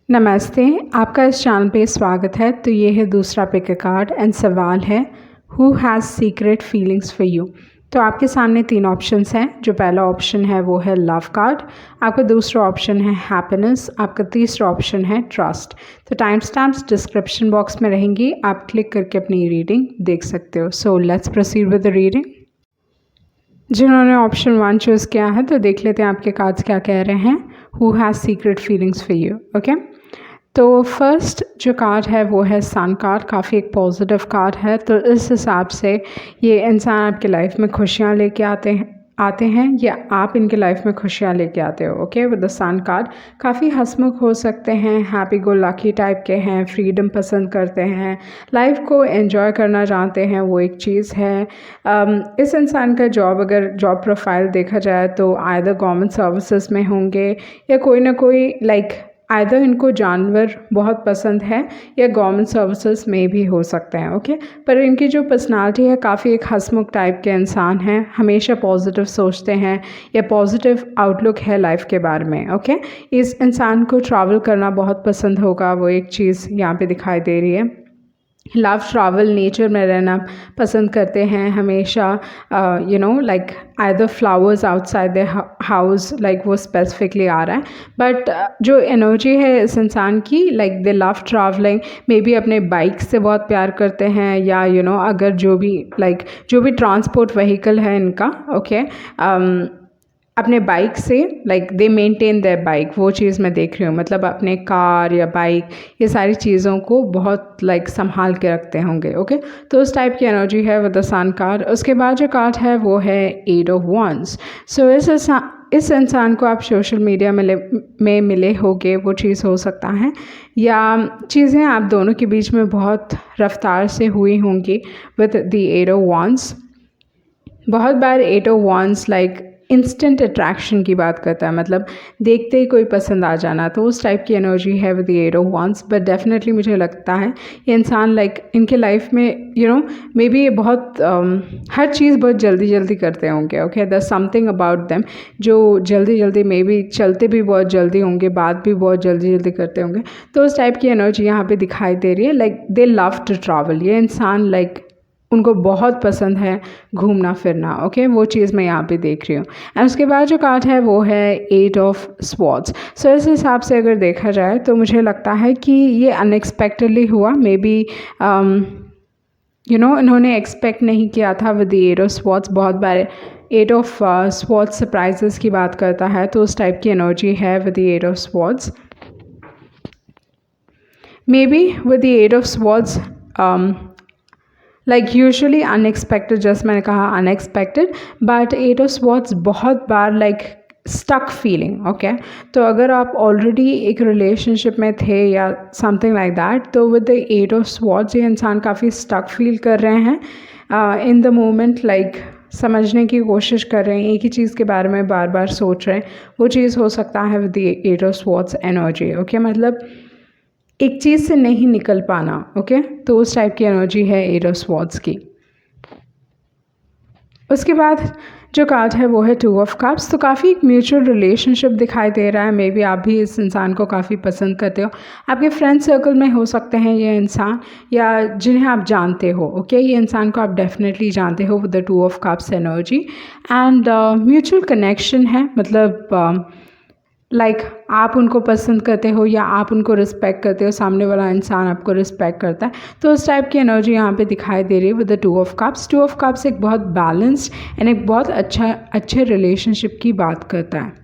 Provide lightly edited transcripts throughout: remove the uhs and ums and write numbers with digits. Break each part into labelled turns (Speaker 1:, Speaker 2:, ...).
Speaker 1: नमस्ते, आपका इस चैनल पे स्वागत है। तो ये है दूसरा पिक अ कार्ड एंड सवाल है who has secret feelings for you. तो आपके सामने 3 ऑप्शंस हैं। जो पहला ऑप्शन है वो है लव कार्ड, आपका दूसरा ऑप्शन है हैप्पीनेस, आपका तीसरा ऑप्शन है ट्रस्ट। तो टाइम स्टैम्प्स डिस्क्रिप्शन बॉक्स में रहेंगी, आप क्लिक करके अपनी रीडिंग देख सकते हो। So let's proceed with the reading. जिन्होंने ऑप्शन 1 चूज़ किया है तो देख लेते हैं आपके कार्ड्स क्या कह रहे हैं। Who has secret feelings for you. Okay, तो फर्स्ट जो कार्ड है वो है सन कार्ड। काफ़ी एक पॉजिटिव कार्ड है। तो इस हिसाब से ये इंसान आपके लाइफ में खुशियाँ लेके आते हैं या आप इनके लाइफ में खुशियाँ लेके आते हो। Okay, with the sun card काफ़ी हंसमुख हो सकते हैं, हैप्पी गो लकी टाइप के हैं, फ्रीडम पसंद करते हैं, लाइफ को एंजॉय करना चाहते हैं, वो एक चीज़ है। इस इंसान का अगर जॉब प्रोफाइल देखा जाए तो आइदर गवर्नमेंट सर्विसेज में होंगे या कोई ना कोई आइदर इनको जानवर बहुत पसंद है या गवर्नमेंट सर्विसेज में भी हो सकते हैं। ओके, पर इनकी जो पर्सनालिटी है काफ़ी एक हंसमुख टाइप के इंसान हैं, हमेशा पॉजिटिव सोचते हैं या पॉजिटिव आउटलुक है लाइफ के बारे में। ओके, इस इंसान को ट्रैवल करना बहुत पसंद होगा, वो एक चीज़ यहाँ पे दिखाई दे रही है। लव ट्रैवल, नेचर में रहना पसंद करते हैं हमेशा। Either flowers outside the house, वो स्पेसिफिकली आ रहा है। बट जो एनर्जी है इस इंसान की, दे लव ट्रैवलिंग, मे बी अपने बाइक से बहुत प्यार करते हैं या अगर जो भी ट्रांसपोर्ट व्हीकल है इनका, ओके, अपने बाइक से दे मेंटेन देयर बाइक, वो चीज़ मैं देख रही हूँ। मतलब अपने कार या बाइक, ये सारी चीज़ों को बहुत संभाल के रखते होंगे। ओके, तो उस टाइप की एनर्जी है विद द सन कार्ड। उसके बाद जो कार्ड है वो है 8 ऑफ wands। सो इस इंसान को आप सोशल मीडिया में मिले होगे, वो चीज़ हो सकता है, या चीज़ें आप दोनों के बीच में बहुत रफ्तार से हुई होंगी विद द 8 ऑफ wands। बहुत बार 8 ऑफ wands इंस्टेंट अट्रैक्शन की बात करता है, मतलब देखते ही कोई पसंद आ जाना, तो उस टाइप की एनर्जी है with the 8 of wands। But definitely मुझे लगता है ये इंसान इनके लाइफ में मे बी ये बहुत हर चीज़ बहुत जल्दी जल्दी करते होंगे। Okay, the something about them जो जल्दी जल्दी, मे बी चलते भी बहुत जल्दी होंगे, बात भी बहुत जल्दी जल्दी करते होंगे। तो उस टाइप की एनर्जी यहाँ पे दिखाई दे रही है। दे लव टू ट्रैवल, ये इंसान उनको बहुत पसंद है घूमना फिरना। ओके, वो चीज़ मैं यहाँ पे देख रही हूँ। एंड उसके बाद जो कार्ड है वो है 8 ऑफ स्वॉर्ड्स। सो इस हिसाब से अगर देखा जाए तो मुझे लगता है कि ये अनएक्सपेक्टेडली हुआ। मे बी इन्होंने एक्सपेक्ट नहीं किया था विद द 8 ऑफ स्वॉर्ड्स। बहुत बार 8 ऑफ स्वॉर्ड्स सरप्राइजेस की बात करता है, तो उस टाइप की एनर्जी है with the 8 of swords. May be with the 8 of swords usually unexpected, just मैंने कहा अनएक्सपेक्टेड, बट 8 ऑफ स्वॉर्ड्स बहुत बार स्टक फीलिंग। ओके, तो अगर आप ऑलरेडी एक रिलेशनशिप में थे या समथिंग लाइक दैट, तो विद द 8 ऑफ स्वॉर्ड्स ये इंसान काफ़ी स्टक फील कर रहे हैं इन द मोमेंट। समझने की कोशिश कर रहे हैं, एक ही चीज़ के बारे में बार बार सोच रहे हैं, वो चीज़ हो सकता है with the 8 of swords energy. Okay, मतलब एक चीज़ से नहीं निकल पाना। ओके, तो उस टाइप की एनर्जी है 8 ऑफ स्वॉर्ड्स की। उसके बाद जो कार्ड है वो है 2 ऑफ कप्स। तो काफ़ी एक म्यूचुअल रिलेशनशिप दिखाई दे रहा है। मे बी आप भी इस इंसान को काफ़ी पसंद करते हो, आपके फ्रेंड सर्कल में हो सकते हैं ये इंसान, या जिन्हें आप जानते हो। ओके, ये इंसान को आप डेफिनेटली जानते हो with the 2 of cups energy. And mutual connection है, मतलब आप उनको पसंद करते हो या आप उनको रिस्पेक्ट करते हो, सामने वाला इंसान आपको रिस्पेक्ट करता है, तो उस टाइप की एनर्जी यहाँ पे दिखाई दे रही है with the 2 of cups. 2 of cups एक बहुत बैलेंस्ड एंड एक बहुत अच्छे रिलेशनशिप की बात करता है।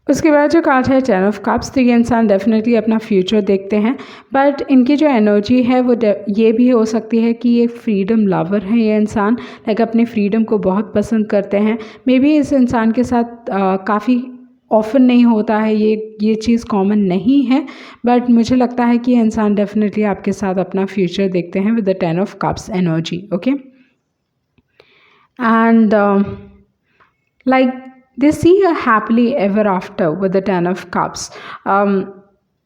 Speaker 1: उसके बाद जो कार्ड है 10 ऑफ कप्स। तो ये इंसान डेफिनेटली अपना फ्यूचर देखते हैं, बट इनकी जो एनर्जी है वो ये भी हो सकती है कि ये फ्रीडम लवर है। ये इंसान अपने फ्रीडम को बहुत पसंद करते हैं। मे बी इस इंसान के साथ काफ़ी ऑफन नहीं होता है, ये चीज़ कॉमन नहीं है, बट मुझे लगता है कि ये इंसान डेफिनेटली आपके साथ अपना फ्यूचर देखते हैं with the 10 of cups energy. Okay, and they see a happily ever after with the 10 of cups।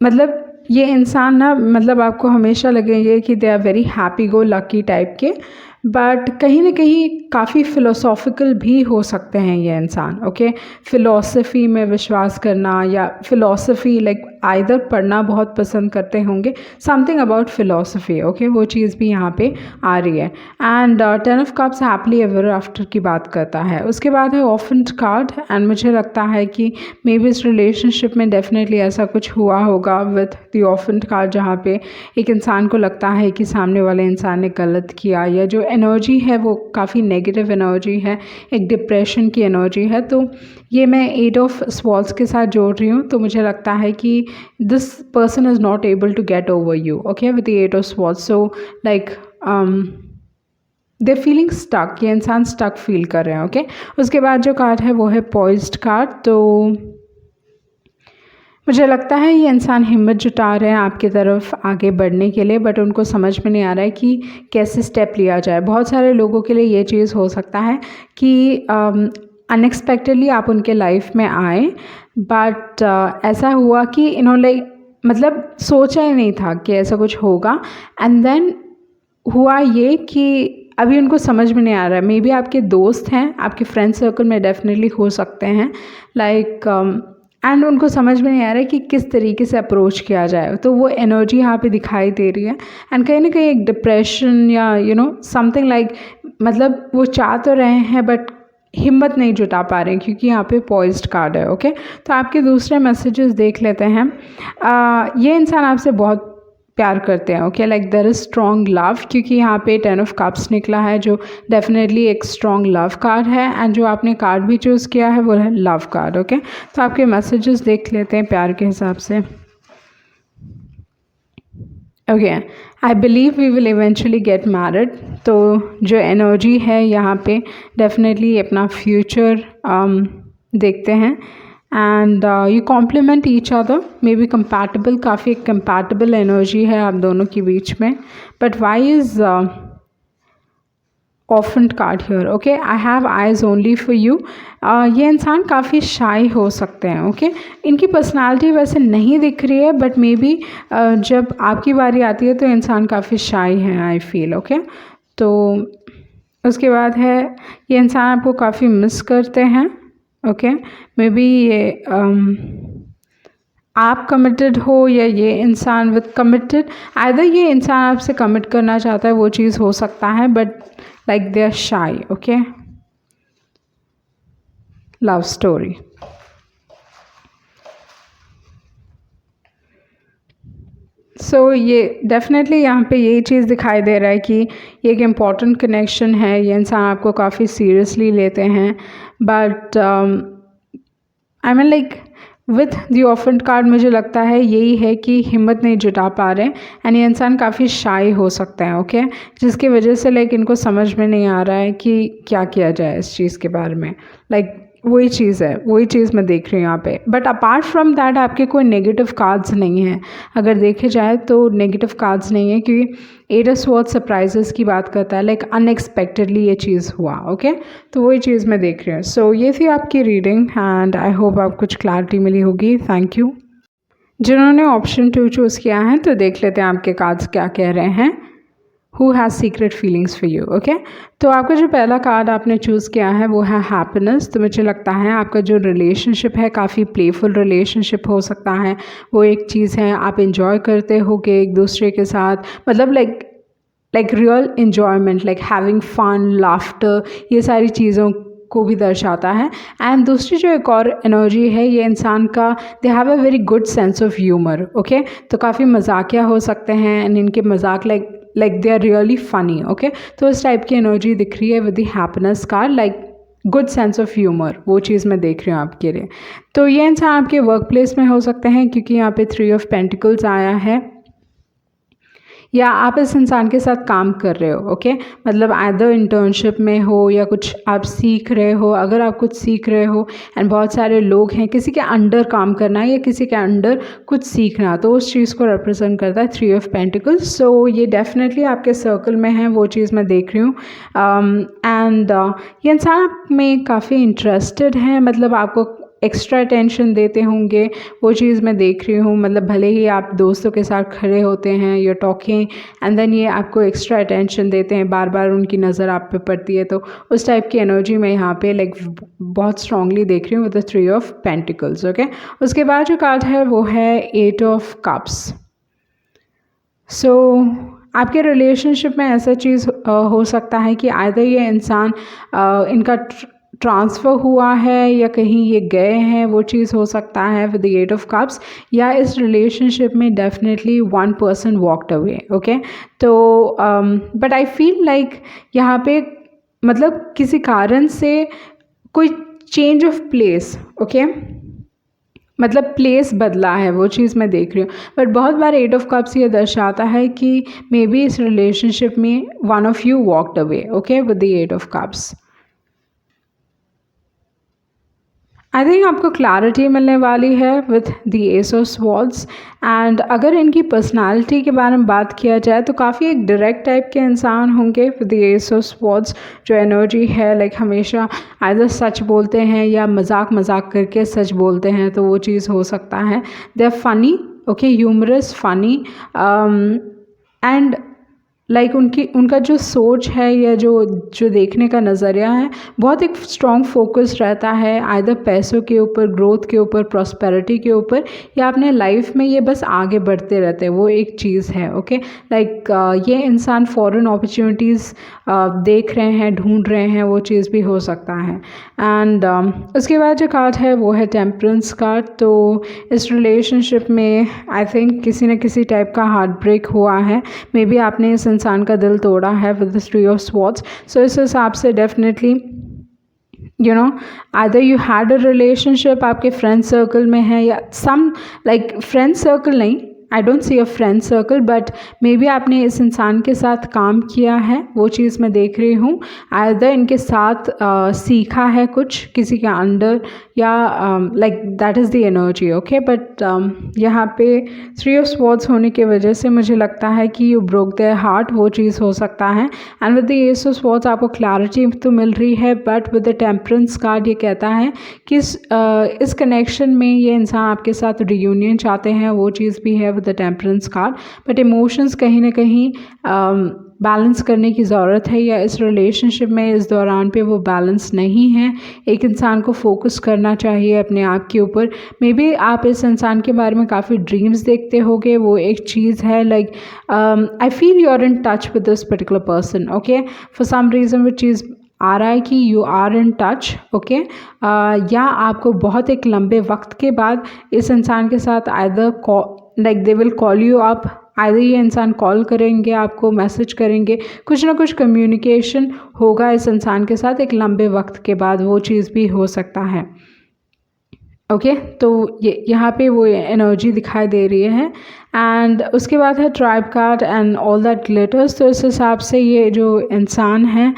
Speaker 1: मतलब ये इंसान ना, मतलब आपको हमेशा लगेंगे कि they are very happy go lucky type के, बट कहीं ना कहीं काफ़ी फ़िलोसॉफ़िकल भी हो सकते हैं ये इंसान। ओके, फ़िलॉसफी में विश्वास करना या फ़िलॉसफी लाइक आइदर पढ़ना बहुत पसंद करते होंगे, समथिंग अबाउट फ़िलॉसफी। ओके, वो चीज़ भी यहाँ पे आ रही है। And 10 of cups happily ever after की बात करता है। उसके बाद है ऑफेंड कार्ड, एंड मुझे लगता है कि मे बी इस रिलेशनशिप में डेफिनेटली ऐसा कुछ हुआ होगा विथ द ऑफेंड कार्ड, जहाँ पे एक इंसान को लगता है कि सामने वाले इंसान ने गलत किया, या जो एनर्जी है वो काफ़ी नेगेटिव एनर्जी है, एक डिप्रेशन की एनर्जी है। तो ये मैं 8 ऑफ स्वॉर्ड्स के साथ जोड़ रही हूँ, तो मुझे लगता है कि this person is not able to get over you. Okay, with the 8 of swords, so like they feeling stuck, ये इंसान स्टक फील कर रहे हैं। ओके, उसके बाद जो कार्ड है वो है पॉइज्ड कार्ड। तो मुझे लगता है ये इंसान हिम्मत जुटा रहे हैं आपकी तरफ आगे बढ़ने के लिए, बट उनको समझ में नहीं आ रहा है कि कैसे स्टेप लिया जाए। बहुत सारे लोगों के लिए ये चीज़ हो सकता है कि अनएक्सपेक्टेडली आप उनके लाइफ में आए, बट ऐसा हुआ कि इन्होंने मतलब सोचा ही नहीं था कि ऐसा कुछ होगा, एंड देन हुआ ये कि अभी उनको समझ में नहीं आ रहा है। मे बी आपके दोस्त हैं, आपके फ्रेंड सर्कल में डेफिनेटली हो सकते हैं, लाइक एंड उनको समझ में नहीं आ रहा है कि किस तरीके से अप्रोच किया जाए। तो वो एनर्जी यहाँ पे दिखाई दे रही है, एंड कहीं ना कहीं एक डिप्रेशन या समथिंग लाइक, मतलब वो चाह तो रहे हैं बट हिम्मत नहीं जुटा पा रहे हैं, क्योंकि यहाँ पे पॉइज्ड कार्ड है। ओके, तो आपके दूसरे मैसेजेस देख लेते हैं। ये इंसान आपसे बहुत प्यार करते हैं। Okay, like there is strong love, क्योंकि यहाँ पे 10 ऑफ कप्स निकला है, जो डेफिनेटली एक स्ट्रॉन्ग लव कार्ड है, एंड जो आपने कार्ड भी चूज़ किया है वो है लव कार्ड। ओके, तो आपके मैसेजेस देख लेते हैं प्यार के हिसाब से। Okay, I believe we will eventually get married. तो जो एनर्जी है यहाँ पे डेफिनेटली अपना फ्यूचर देखते हैं, and you complement each other, maybe compatible, काफ़ी कंपैटिबल एनर्जी है आप दोनों के बीच में। But why is offend card here? Okay, I have eyes only for you. ये इंसान काफ़ी शाई हो सकते हैं। ओके, इनकी पर्सनालिटी वैसे नहीं दिख रही है, बट मे बी जब आपकी बारी आती है तो इंसान काफ़ी शाई है, आई फील। ओके, तो उसके बाद है ये इंसान आपको काफ़ी मिस करते हैं। ओके, मे बी ये आप कमिटेड हो या ये इंसान विद कमिटेड, आइदर ये इंसान आपसे कमिट करना चाहता है, वो चीज़ हो सकता है, but like they are shy. Okay, love story. So ये डेफिनेटली यहाँ पे यही चीज़ दिखाई दे रहा है कि ये एक इम्पॉर्टेंट कनेक्शन है, ये इंसान आपको काफ़ी सीरियसली लेते हैं, but I mean like with the offend card मुझे लगता है यही है कि हिम्मत नहीं जुटा पा रहे, एंड ये इंसान काफ़ी शाई हो सकता है। ओके, जिसकी वजह से लाइक इनको समझ में नहीं आ रहा है कि क्या किया जाए इस चीज़ के बारे में। लाइक वही चीज़ है, वही चीज़ मैं देख रही हूँ यहाँ पे। बट अपार्ट फ्रॉम दैट आपके कोई नेगेटिव कार्ड्स नहीं हैं, अगर देखे जाए तो नेगेटिव कार्ड्स नहीं है, क्योंकि 8 ऑफ स्वॉर्ड्स सरप्राइजेस की बात करता है, लाइक अनएक्सपेक्टेडली ये चीज़ हुआ। ओके, तो वही चीज़ मैं देख रही हूँ। सो ये थी आपकी रीडिंग, एंड आई होप आपको कुछ क्लैरिटी मिली होगी। Thank you. जिन्होंने ऑप्शन 2 चूज़ किया है, तो देख लेते हैं आपके कार्ड्स क्या कह रहे हैं। Who has secret feelings for you? Okay, तो आपका जो पहला कार्ड आपने चूज़ किया है वो है हैप्पीनेस। तो मुझे लगता है आपका जो रिलेशनशिप है काफ़ी प्लेफुल रिलेशनशिप हो सकता है। वो एक चीज़ है, आप इन्जॉय करते होगे एक दूसरे के साथ, मतलब like real enjoyment, like having fun, laughter, ये सारी चीज़ों को भी दर्शाता है। एंड दूसरी जो एक और एनर्जी है, ये इंसान का they have a very good sense of humour. Okay, तो काफ़ी मजाकिया हो सकते हैं, एंड इनके मजाक like they are really funny. Okay, तो इस टाइप की एनर्जी दिख रही है with the happiness card, like good sense of humour, वो चीज़ मैं देख रही हूँ आपके लिए। तो ये इंसान आपके वर्क प्लेस में हो सकते हैं, क्योंकि यहाँ पे 3 ऑफ पेंटिकल्स आया है, या आप इस इंसान के साथ काम कर रहे हो। ओके, मतलब आइदर इंटर्नशिप में हो या कुछ आप सीख रहे हो। अगर आप कुछ सीख रहे हो एंड बहुत सारे लोग हैं, किसी के अंडर काम करना या किसी के अंडर कुछ सीखना, तो उस चीज़ को रिप्रेजेंट करता है 3 ऑफ पेंटिकल्स। सो ये डेफिनेटली आपके सर्कल में है, वो चीज़ मैं देख रही हूँ। एंड ये इंसान आप में काफ़ी इंटरेस्टेड है, मतलब आपको एक्स्ट्रा अटेंशन देते होंगे, वो चीज़ मैं देख रही हूँ। मतलब भले ही आप दोस्तों के साथ खड़े होते हैं, यू टॉकिंग एंड देन ये आपको एक्स्ट्रा अटेंशन देते हैं, बार बार उनकी नज़र आप पे पड़ती है, तो उस टाइप की एनर्जी मैं यहाँ पे लाइक बहुत स्ट्रांगली देख रही हूँ with the 3 of pentacles. Okay, उसके बाद जो कार्ड है वो है 8 ऑफ कप्स। सो आपके रिलेशनशिप में ऐसा चीज़ हो सकता है कि आइदर ये इंसान इनका ट्रांसफ़र हुआ है या कहीं ये गए हैं, वो चीज़ हो सकता है विद द 8 ऑफ कप्स, या इस रिलेशनशिप में definitely one person walked away. Okay, तो बट आई फील लाइक यहाँ पे मतलब किसी कारण से कोई चेंज ऑफ प्लेस, ओके, मतलब प्लेस बदला है, वो चीज़ मैं देख रही हूँ। बट बहुत बार 8 ऑफ कप्स ये दर्शाता है कि मे बी इस रिलेशनशिप में one of you walked away, okay, with the 8 of cups. I think आपको क्लैरिटी मिलने वाली है with the S of swords. And अगर इनकी पर्सनालिटी के बारे में बात किया जाए तो काफ़ी एक डायरेक्ट टाइप के इंसान होंगे with the S of swords. जो एनर्जी है लाइक हमेशा आइदर सच बोलते हैं या मजाक करके सच बोलते हैं, तो वो चीज़ हो सकता है। They are funny, okay, humorous, funny and like उनका जो सोच है या जो देखने का नज़रिया है बहुत एक स्ट्रॉन्ग फोकस रहता है आइदर पैसों के ऊपर, ग्रोथ के ऊपर, प्रॉस्पेरिटी के ऊपर, या अपने लाइफ में ये बस आगे बढ़ते रहते हैं, वो एक चीज़ है। ओके, लाइक ये इंसान फॉरेन अपॉर्चुनिटीज़ देख रहे हैं, ढूंढ रहे हैं, वो चीज़ भी हो सकता है। एंड उसके बाद जो कार्ड है वो है टेम्परेंस कार्ड। तो इस रिलेशनशिप में आई थिंक किसी न किसी टाइप का हार्ट ब्रेक हुआ है, मे बी आपने इस इंसान का दिल तोड़ा है विद द 3 ऑफ स्वॉर्ड्स। सो इस हिसाब से definitely either you had a relationship, आपके फ्रेंड सर्कल में है, या सम लाइक फ्रेंड सर्कल नहीं, I don't see a friend circle, but may be आपने इस इंसान के साथ काम किया है, वो चीज़ मैं देख रही हूँ। आइदर इनके साथ सीखा है कुछ किसी के अंडर, या like that is the energy. Okay, but यहाँ पे 3 ऑफ स्वॉर्ड्स होने की वजह से मुझे लगता है कि यू ब्रोक देयर हार्ट, वो चीज़ हो सकता है। And with the S of swords आपको क्लैरिटी तो मिल रही है, but with the temperance card ये कहता है कि इस कनेक्शन में ये इंसान आपके साथ रियूनियन चाहते हैं, वो चीज़ भी है with the temperance card. But emotions कहीं ना कहीं बैलेंस करने की ज़रूरत है, या इस रिलेशनशिप में इस दौरान पे वो बैलेंस नहीं है। एक इंसान को फोकस करना चाहिए अपने आप के ऊपर। मे बी आप इस इंसान के बारे में काफ़ी ड्रीम्स देखते होगे, वो एक चीज़ है। Like I feel you are in touch with this particular person, okay, for some reason वो चीज़ आ रहा है कि you are in touch, okay, या आपको बहुत एक लंबे वक्त के बाद इस इंसान के साथ either like they will call you up, either ये इंसान कॉल करेंगे आपको, मैसेज करेंगे, कुछ ना कुछ कम्युनिकेशन होगा इस इंसान के साथ एक लंबे वक्त के बाद, वो चीज़ भी हो सकता है। ओके, तो ये यहाँ पे वो एनर्जी दिखाई दे रही है। एंड उसके बाद है tribe card and all that glitters. तो इस हिसाब से ये जो इंसान है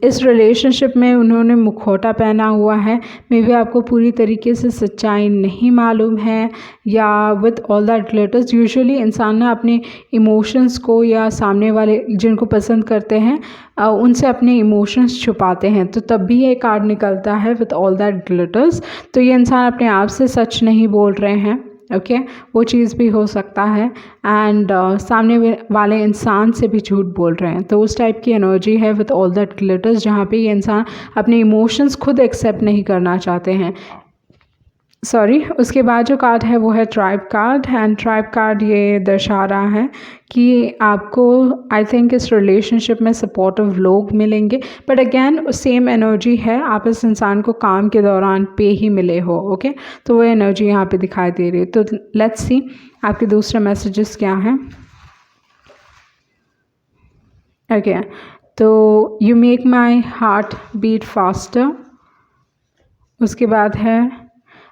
Speaker 1: इस रिलेशनशिप में उन्होंने मुखौटा पहना हुआ है। मे बी आपको पूरी तरीके से सच्चाई नहीं मालूम है, या with all that glitters usually इंसान ना अपने इमोशंस को या सामने वाले जिनको पसंद करते हैं उनसे अपने इमोशंस छुपाते हैं, तो तब भी ये कार्ड निकलता है विद ऑल दैट ग्लिटर्स। तो ये इंसान अपने आप से सच नहीं बोल रहे हैं, ओके, वो चीज़ भी हो सकता है। एंड सामने वाले इंसान से भी झूठ बोल रहे हैं, तो उस टाइप की एनर्जी है विद ऑल दैट ग्लिटर्स, जहाँ पे ये इंसान अपने इमोशंस खुद एक्सेप्ट नहीं करना चाहते हैं। सॉरी, उसके बाद जो कार्ड है वो है tribe card. And tribe card ये दर्शा रहा है कि आपको आई थिंक इस रिलेशनशिप में सपोर्टिव लोग मिलेंगे, बट अगेन सेम एनर्जी है, आप इस इंसान को काम के दौरान पे ही मिले हो, ओके, तो वो एनर्जी यहाँ पे दिखाई दे रही है। तो लेट्स सी आपके दूसरे मैसेजेस क्या हैं। ओके, तो you make my heart beat faster. उसके बाद है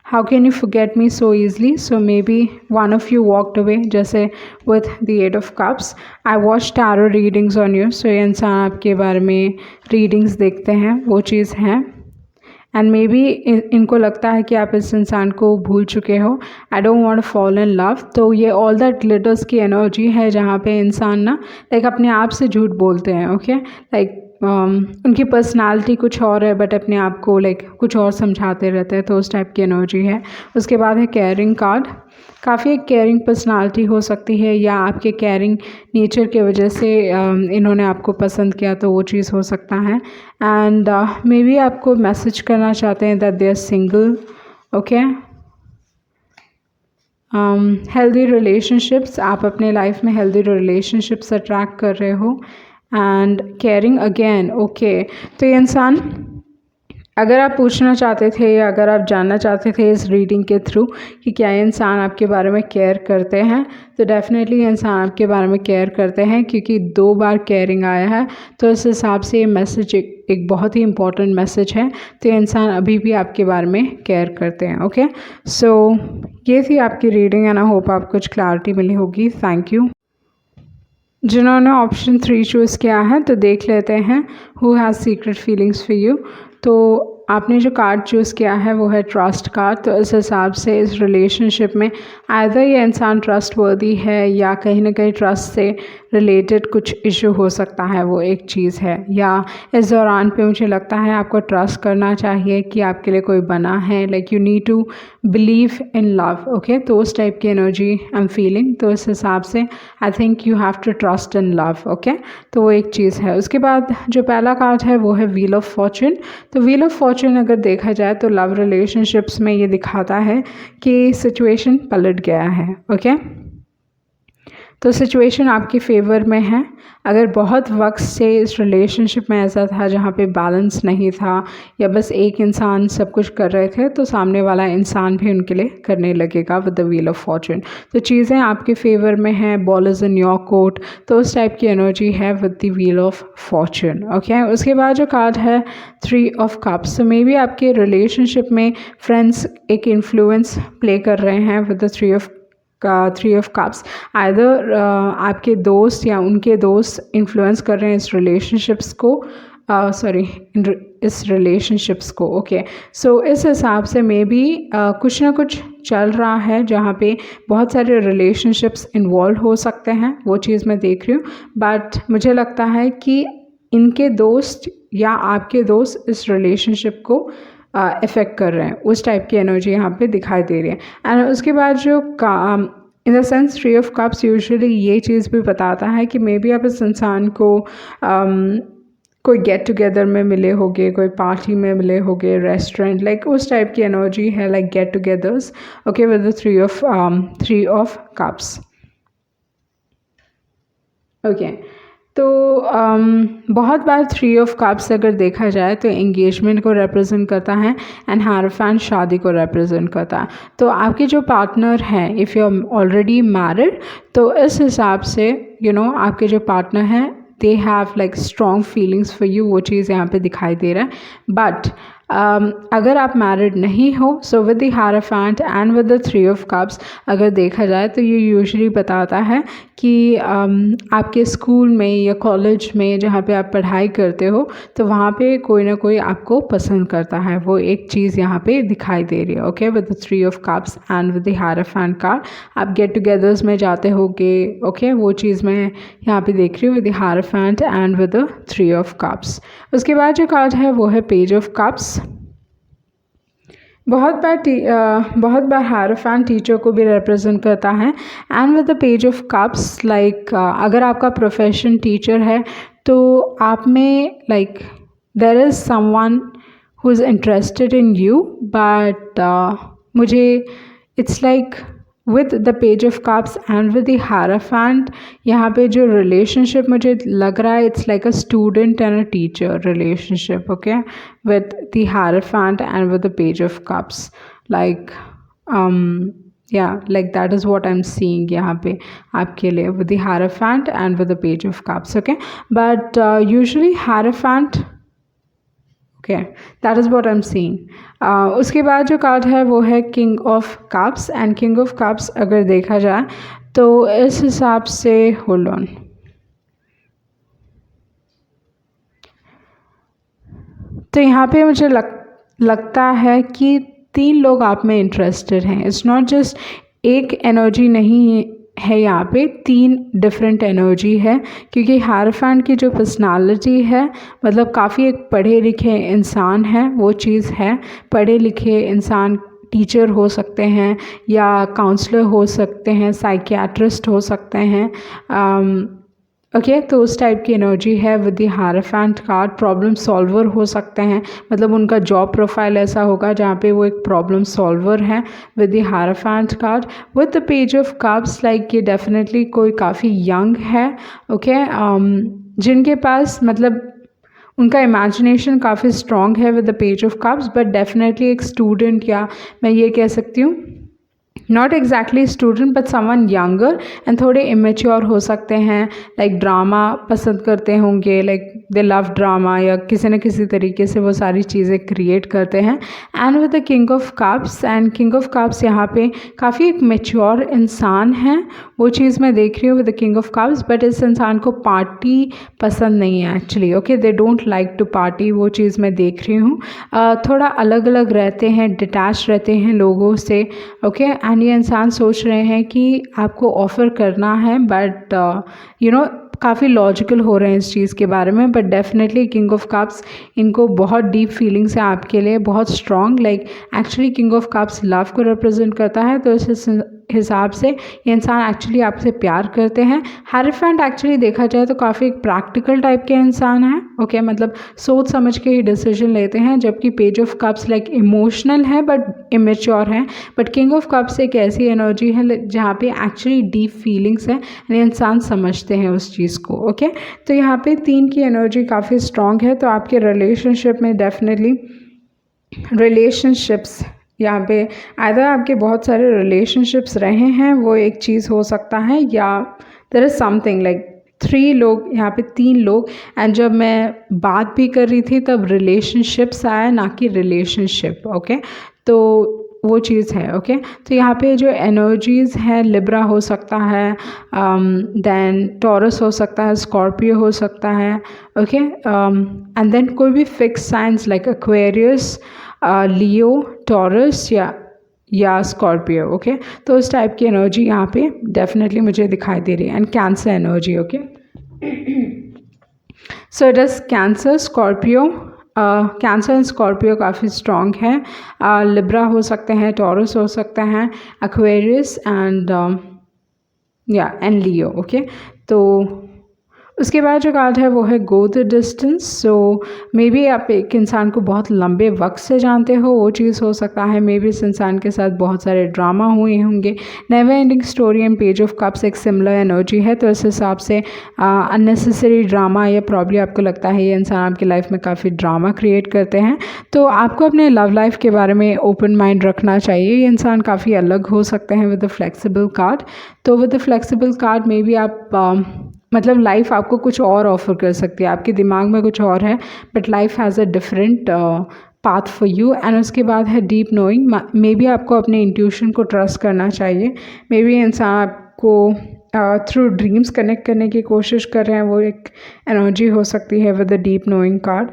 Speaker 1: How can you forget me so easily? So maybe one of you walked away, जैसे with the 8 of cups. I watched tarot readings on you. So ये इंसान आपके बारे में readings देखते हैं, वो चीज़ है। एंड मे बी इनको लगता है कि आप इस इंसान को भूल चुके हो। I don't want to fall in love. तो ये ऑल दैट ग्लिटर्स की एनर्जी है, जहाँ पे इंसान ना लाइक अपने आप से झूठ बोलते हैं, ओके, लाइक उनकी पर्सनालिटी कुछ और है बट अपने आप को लाइक कुछ और समझाते रहते हैं, तो उस टाइप की एनर्जी है। उसके बाद है केयरिंग कार्ड। काफ़ी एक केयरिंग पर्सनालिटी हो सकती है, या आपके केयरिंग नेचर की वजह से इन्होंने आपको पसंद किया, तो वो चीज़ हो सकता है। एंड मे बी आपको मैसेज करना चाहते हैं that they are single. Okay, healthy relationships, आप अपने लाइफ में हेल्दी रिलेशनशिप्स अट्रैक्ट कर रहे हो। एंड केयरिंग अगेन, ओके, तो ये इंसान, अगर आप पूछना चाहते थे या अगर आप जानना चाहते थे इस रीडिंग के थ्रू कि क्या ये इंसान आपके बारे में केयर करते हैं, तो डेफिनेटली ये इंसान आपके बारे में केयर करते हैं, क्योंकि 2 बार केयरिंग आया है। तो इस हिसाब से ये मैसेज एक बहुत ही इम्पॉर्टेंट मैसेज है। तो ये इंसान अभी भी आपके बारे में केयर करते हैं। ओके, सो ये थी आपकी रीडिंग एंड आई होप आपको कुछ क्लैरिटी मिली होगी। Thank you. जिन्होंने ऑप्शन 3 चूज़ किया है, तो देख लेते हैं who has secret feelings for you. तो आपने जो कार्ड चूज़ किया है वो है ट्रस्ट कार्ड। तो इस हिसाब से इस रिलेशनशिप में आइदर ये इंसान ट्रस्टवर्दी है या कहीं ना कहीं ट्रस्ट से रिलेटेड कुछ इशू हो सकता है, वो एक चीज़ है। या इस दौरान पे मुझे लगता है आपको ट्रस्ट करना चाहिए कि आपके लिए कोई बना है, like you need to believe in love. Okay, तो उस टाइप की एनर्जी आई एम फीलिंग। तो इस हिसाब से I think you have to trust in love. Okay, तो वो एक चीज़ है। उसके बाद जो पहला कार्ड है वो है व्हील ऑफ फॉर्चून। तो व्हील ऑफ फॉर्चून अगर देखा जाए तो लव रिलेशनशिप्स में ये दिखाता है कि सिचुएशन पलट गया है। ओके, तो सिचुएशन आपके फेवर में है। अगर बहुत वक्त से इस रिलेशनशिप में ऐसा था जहाँ पे बैलेंस नहीं था या बस एक इंसान सब कुछ कर रहे थे, तो सामने वाला इंसान भी उनके लिए करने लगेगा with the wheel of Fortune. तो चीज़ें आपके फेवर में हैं, ball is in your court, तो उस टाइप की एनर्जी है with the wheel of Fortune. Okay, उसके बाद जो कार्ड है 3 ऑफ कप्स। तो मे बी आपके रिलेशनशिप में फ्रेंड्स एक इन्फ्लुएंस प्ले कर रहे हैं with the 3 of cups. Either आपके दोस्त या उनके दोस्त इन्फ्लुएंस कर रहे हैं इस रिलेशनशिप्स को, इस रिलेशनशिप्स को। ओके, सो इस हिसाब से मे बी कुछ ना कुछ चल रहा है जहाँ पे बहुत सारे रिलेशनशिप्स इन्वॉल्व हो सकते हैं, वो चीज़ मैं देख रही हूँ। बट मुझे लगता है कि इनके दोस्त या आपके दोस्त इस रिलेशनशिप को इफ़ेक्ट कर रहे हैं, उस टाइप की एनर्जी यहाँ पे दिखाई दे रही है। एंड उसके बाद जो in the sense 3 of cups usually ये चीज़ भी बताता है कि मे बी आप इस इंसान को कोई गेट टुगेदर में मिले होगे, कोई पार्टी में मिले होगे, रेस्टोरेंट, लाइक उस टाइप की एनर्जी है, like get togethers. Okay, with the 3 of cups. Okay, तो बहुत बार 3 ऑफ कप्स अगर देखा जाए तो एंगेजमेंट को रिप्रेजेंट करता है एंड हायरोफेंट शादी को रिप्रेजेंट करता है। तो आपके जो पार्टनर हैं, if you are already married, तो इस हिसाब से आपके जो पार्टनर हैं they have like strong feelings for you, वो चीज़ यहाँ पे दिखाई दे रहा है। बट अगर आप मैरिड नहीं हो, so with the hierophant and with the 3 of cups अगर देखा जाए तो ये यूजुअली बताता है कि आपके स्कूल में या कॉलेज में जहाँ पे आप पढ़ाई करते हो, तो वहाँ पे कोई ना कोई आपको पसंद करता है, वो एक चीज़ यहाँ पे दिखाई दे रही है। Okay, with the 3 of cups and with the hierophant card आप गेट टुगेदर्स में जाते होगे। ओके, वो चीज़ मैं यहाँ पे देख रही हूँ with the hierophant and with the 3 of cups. उसके बाद जो कार्ड है वो है पेज ऑफ कप्स। बहुत बार हायरोफेंट टीचर को भी रिप्रेजेंट करता है and with the page of cups, like अगर आपका प्रोफेशन टीचर है तो आप में like there is someone who is interested in you, but मुझे it's like with the page of cups and with the hierophant यहाँ पे जो रिलेशनशिप मुझे लग रहा है it's like a student and a teacher relationship. Okay, with the hierophant and with the page of cups, like like that is what I'm seeing यहाँ पे आपके लिए with the Hierophant and with the Page of Cups. Okay, but usually Hierophant, okay, that is what I'm seeing. उसके बाद जो card है वो है king of cups and king of cups अगर देखा जाए तो इस हिसाब से होल्ड ऑन, तो यहाँ पे मुझे लगता है कि 3 लोग आप में इंटरेस्टेड हैं। इट्स नॉट जस्ट एक एनर्जी नहीं है यहाँ पे 3 डिफरेंट एनर्जी है, क्योंकि हायरोफेंट की जो पर्सनालिटी है मतलब काफ़ी एक पढ़े लिखे इंसान है, वो चीज़ है। पढ़े लिखे इंसान टीचर हो सकते हैं या काउंसलर हो सकते हैं, साइकियाट्रिस्ट हो सकते हैं, ओके तो उस टाइप की एनर्जी है with the hierophant card. Problem solver हो सकते हैं, मतलब उनका जॉब प्रोफाइल ऐसा होगा जहाँ पे वो एक प्रॉब्लम सॉल्वर है with the hierophant card. With the page of cups like ये डेफिनेटली कोई काफ़ी यंग है, ओके जिनके पास मतलब उनका इमेजिनेशन काफ़ी स्ट्रॉन्ग है with the page of cups, but definitely एक स्टूडेंट या मैं ये कह सकती हूँ not exactly student but someone younger and थोड़े इमेच्योर हो सकते हैं, लाइक ड्रामा पसंद करते होंगे, लाइक दे लव ड्रामा या किसी न किसी तरीके से वो सारी चीज़ें क्रिएट करते हैं। And with the king of cups, and king of cups यहाँ पे काफ़ी एक मेच्योर इंसान है, वो चीज़ मैं देख रही हूँ with the king of cups. But इस इंसान को पार्टी पसंद नहीं है actually, okay they don't like to party, वो चीज़ मैं देख रही हूँ। थोड़ा अलग अलग रहते हैं, डिटैच रहते हैं लोगों से, ओके एंड ये इंसान सोच रहे हैं कि आपको ऑफ़र करना है, बट यू नो काफ़ी लॉजिकल हो रहे हैं इस चीज़ के बारे में। But definitely king of cups इनको बहुत डीप फीलिंग्स है आपके लिए, बहुत strong, like actually king of cups love को रिप्रेजेंट करता है, तो इस हिसाब से ये इंसान एक्चुअली आपसे प्यार करते हैं। हायरोफेंट एक्चुअली देखा जाए तो काफ़ी एक प्रैक्टिकल टाइप के इंसान है, ओके मतलब सोच समझ के ही डिसीजन लेते हैं, जबकि page of cups like emotional है बट इमेच्योर है। बट किंग ऑफ कप्स एक ऐसी एनर्जी है जहाँ पे एक्चुअली डीप फीलिंग्स है, इंसान समझते हैं उस चीज़ को, ओके तो यहाँ पे 3 की एनर्जी काफ़ी स्ट्रॉन्ग है। तो आपके रिलेशनशिप में डेफिनेटली रिलेशनशिप्स यहाँ पे आइदर आपके बहुत सारे रिलेशनशिप्स रहे हैं, वो एक चीज़ हो सकता है, या देयर इज़ समथिंग लाइक 3 लोग, यहाँ पे 3 लोग। एंड जब मैं बात भी कर रही थी तब रिलेशनशिप्स आया, ना कि रिलेशनशिप, ओके तो वो चीज़ है, ओके तो यहाँ पे जो एनर्जीज़ हैं लिब्रा हो सकता है, देन टॉरस हो सकता है, स्कॉर्पियो हो सकता है, ओके एंड देन कोई भी फिक्स साइंस लाइक एक्वेरियस, लियो, टॉरस या स्कॉर्पियो, ओके तो उस टाइप की एनर्जी यहाँ पे डेफिनेटली मुझे दिखाई दे रही है। And cancer energy, okay so it is cancer, Scorpio, cancer and Scorpio काफ़ी स्ट्रॉन्ग है। लिब्रा हो सकते हैं, टॉरस हो सकते हैं, एक्वेरियस एंड लियो, ओके तो उसके बाद जो कार्ड है वो है go the distance. So may be आप एक इंसान को बहुत लंबे वक्त से जानते हो, वो चीज़ हो सकता है। मे बी इस इंसान के साथ बहुत सारे ड्रामा हुए होंगे, never ending story and page of cups एक सिमिलर एनर्जी है, तो इस हिसाब से अननेसेसरी ड्रामा या प्रॉब्लम आपको लगता है ये इंसान आपकी लाइफ में काफ़ी ड्रामा क्रिएट करते हैं। तो आपको अपने लव लाइफ के बारे में ओपन माइंड रखना चाहिए। ये इंसान काफ़ी अलग हो सकते हैं विद द फ्लेक्सिबल कार्ड। तो with the flexible card may be आप मतलब लाइफ आपको कुछ और ऑफ़र कर सकती है, आपके दिमाग में कुछ और है but life has a different path for you. And उसके बाद है डीप नोइंग, मे बी आपको अपने इंट्यूशन को ट्रस्ट करना चाहिए। मे बी इंसान आपको थ्रू ड्रीम्स कनेक्ट करने की कोशिश कर रहे हैं, वो एक एनर्जी हो सकती है with the deep knowing card.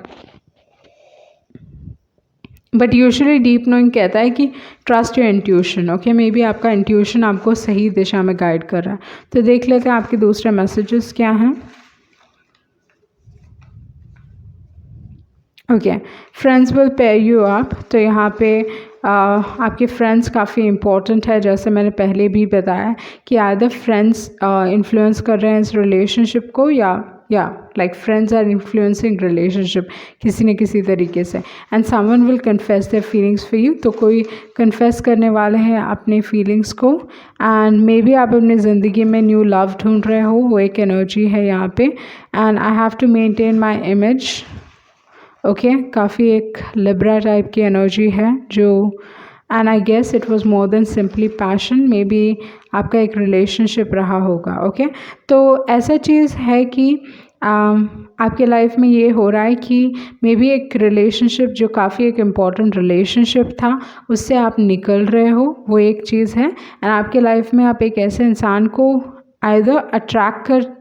Speaker 1: But usually deep knowing कहता है कि trust your intuition, okay may be आपका इंट्यूशन आपको सही दिशा में गाइड कर रहा है। तो देख लेते हैं आपके दूसरे मैसेजेस क्या हैं। Okay friends will pair you up, तो यहाँ पे आपके फ्रेंड्स काफ़ी इंपॉर्टेंट है, जैसे मैंने पहले भी बताया कि आइदर फ्रेंड्स इन्फ्लुएंस कर रहे हैं इस रिलेशनशिप को या like friends are influencing relationship किसी न किसी तरीके से। And someone will confess their feelings for you, तो कोई कन्फेस करने वाले हैं अपने फीलिंग्स को। एंड मे बी आप अपनी ज़िंदगी में न्यू लव ढूंढ रहे हो, वो एक एनर्जी है यहाँ पे। And I have to maintain my image, okay काफ़ी एक लिब्रा टाइप की एनर्जी है जो, and I guess it was more than simply passion, maybe आपका एक रिलेशनशिप रहा होगा, ओके तो ऐसा चीज़ है कि आपके लाइफ में ये हो रहा है कि मे बी एक रिलेशनशिप जो काफ़ी एक इम्पॉर्टेंट रिलेशनशिप था उससे आप निकल रहे हो, वो एक चीज़ है। एंड आपके लाइफ में आप एक ऐसे इंसान को आइदर अट्रैक्ट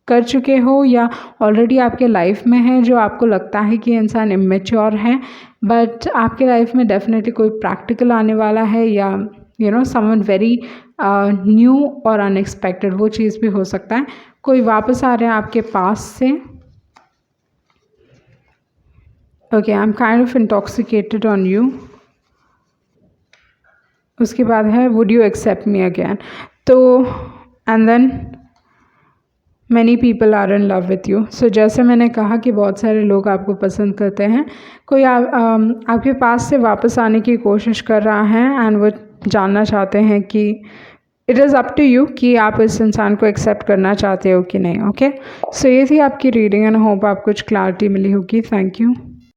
Speaker 1: कर चुके हो या ऑलरेडी आपके लाइफ में है जो आपको लगता है कि इंसान इमेच्योर है, बट आपके लाइफ में डेफिनेटली कोई प्रैक्टिकल आने वाला है या समवन वेरी न्यू और अनएक्सपेक्टेड, वो चीज़ भी हो सकता है। कोई वापस आ रहा है आपके पास से। Okay, I am kind of intoxicated on you. उसके बाद है would you accept me again. तो and then many people are in love with you. So जैसे मैंने कहा कि बहुत सारे लोग आपको पसंद करते हैं। कोई आपके पास से वापस आने की कोशिश कर रहा है एंड वो जानना चाहते हैं कि it is up to you कि आप इस इंसान को एक्सेप्ट करना चाहते हो कि नहीं। ओके, सो ये थी आपकी रीडिंग एंड होप आप कुछ क्लैरिटी मिली होगी। Thank you.